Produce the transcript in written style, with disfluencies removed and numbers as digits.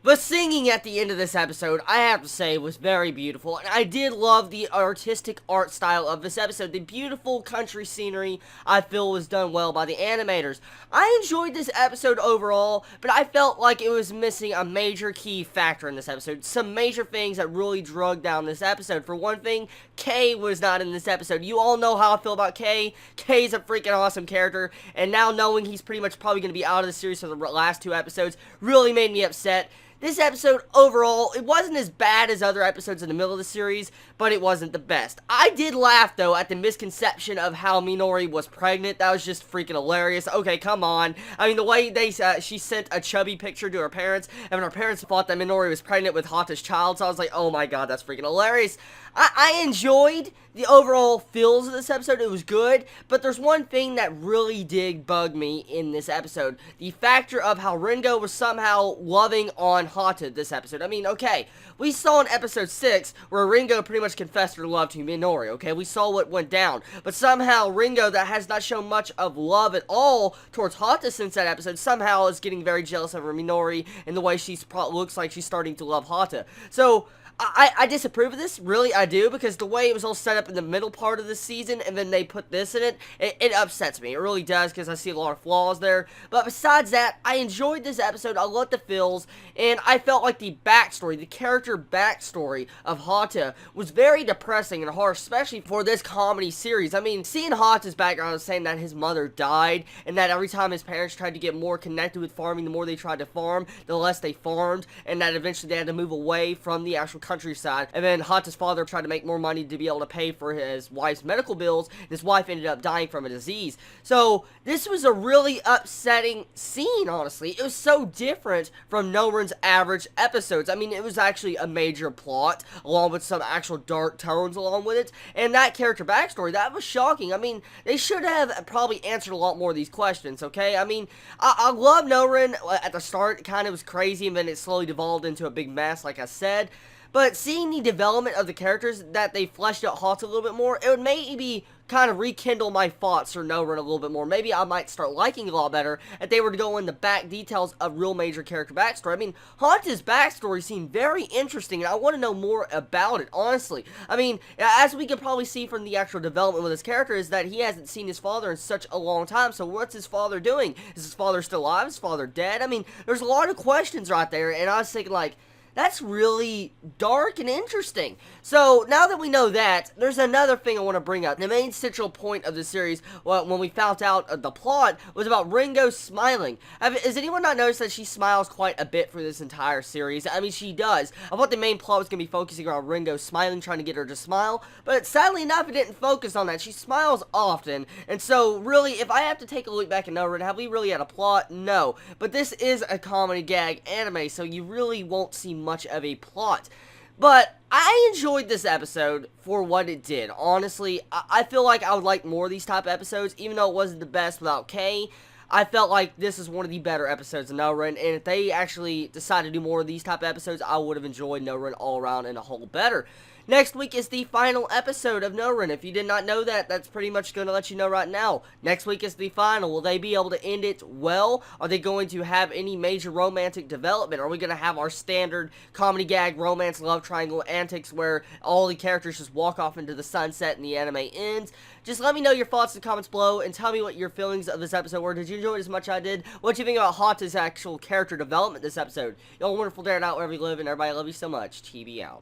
But singing at the end of this episode, I have to say, was very beautiful, and I did love the artistic art style of this episode. The beautiful country scenery, I feel, was done well by the animators. I enjoyed this episode overall, but I felt like it was missing a major key factor in this episode. Some major things that really drug down this episode. For one thing, Kay was not in this episode. You all know how I feel about Kay. Kay's a freaking awesome character, and now knowing he's pretty much probably going to be out of the series for the last 2 episodes really made me upset. This episode, overall, it wasn't as bad as other episodes in the middle of the series, but it wasn't the best. I did laugh, though, at the misconception of how Nourin was pregnant. That was just freaking hilarious. Okay, come on. I mean, the way she sent a chubby picture to her parents, and her parents thought that Nourin was pregnant with Hata's child, so I was like, oh my god, that's freaking hilarious. I enjoyed the overall feels of this episode. It was good, but there's one thing that really did bug me in this episode. The factor of how Ringo was somehow loving on Hata this episode. I mean, okay, we saw in episode 6 where Ringo pretty much confessed her love to Nourin, okay? We saw what went down, but somehow Ringo, that has not shown much of love at all towards Hata since that episode, somehow is getting very jealous of her Nourin and the way she looks like she's starting to love Hata. So I disapprove of this, really I do, because the way it was all set up in the middle part of the season, and then they put this in it, it upsets me. It really does, because I see a lot of flaws there. But besides that, I enjoyed this episode, I loved the feels, and I felt like the backstory, the character backstory of Hata was very depressing and harsh, especially for this comedy series. I mean, seeing Hata's background saying that his mother died, and that every time his parents tried to get more connected with farming, the more they tried to farm, the less they farmed, and that eventually they had to move away from the actual countryside, and then Hata's father tried to make more money to be able to pay for his wife's medical bills, and his wife ended up dying from a disease. So, this was a really upsetting scene, honestly. It was so different from Nourin's average episodes. I mean, it was actually a major plot, along with some actual dark tones along with it, and that character backstory, that was shocking. I mean, they should have probably answered a lot more of these questions, okay? I mean, I love Nourin. At the start, it kind of was crazy, and then it slowly devolved into a big mess, like I said. But seeing the development of the characters, that they fleshed out Hata a little bit more, it would maybe kind of rekindle my thoughts for Nourin a little bit more. Maybe I might start liking it a lot better if they were to go into back details of real major character backstory. I mean, Hata's backstory seemed very interesting, and I want to know more about it, honestly. I mean, as we can probably see from the actual development with his character, is that he hasn't seen his father in such a long time, so what's his father doing? Is his father still alive? Is his father dead? I mean, there's a lot of questions right there, and I was thinking, like, that's really dark and interesting. So, now that we know that, there's another thing I want to bring up. The main central point of the series, when we found out the plot, was about Ringo smiling. Has anyone not noticed that she smiles quite a bit for this entire series? I mean, she does. I thought the main plot was going to be focusing around Ringo smiling, trying to get her to smile, but sadly enough, it didn't focus on that. She smiles often, and so, really, if I have to take a look back at Nourin, have we really had a plot? No. But this is a comedy gag anime, so you really won't see much of a plot. But I enjoyed this episode for what it did. Honestly, I feel like I would like more of these type of episodes, even though it wasn't the best without Kay. I felt like this is one of the better episodes of Nourin, and if they actually decided to do more of these type of episodes, I would have enjoyed Nourin all around and a whole better. Next week is the final episode of Nourin. If you did not know that, that's pretty much going to let you know right now. Next week is the final. Will they be able to end it well? Are they going to have any major romantic development? Are we going to have our standard comedy gag, romance, love triangle antics where all the characters just walk off into the sunset and the anime ends? Just let me know your thoughts in the comments below and tell me what your feelings of this episode were. Did you enjoy it as much as I did? What do you think about Hata's actual character development this episode? Y'all wonderful day out wherever you live, and everybody, I love you so much. Chibi out.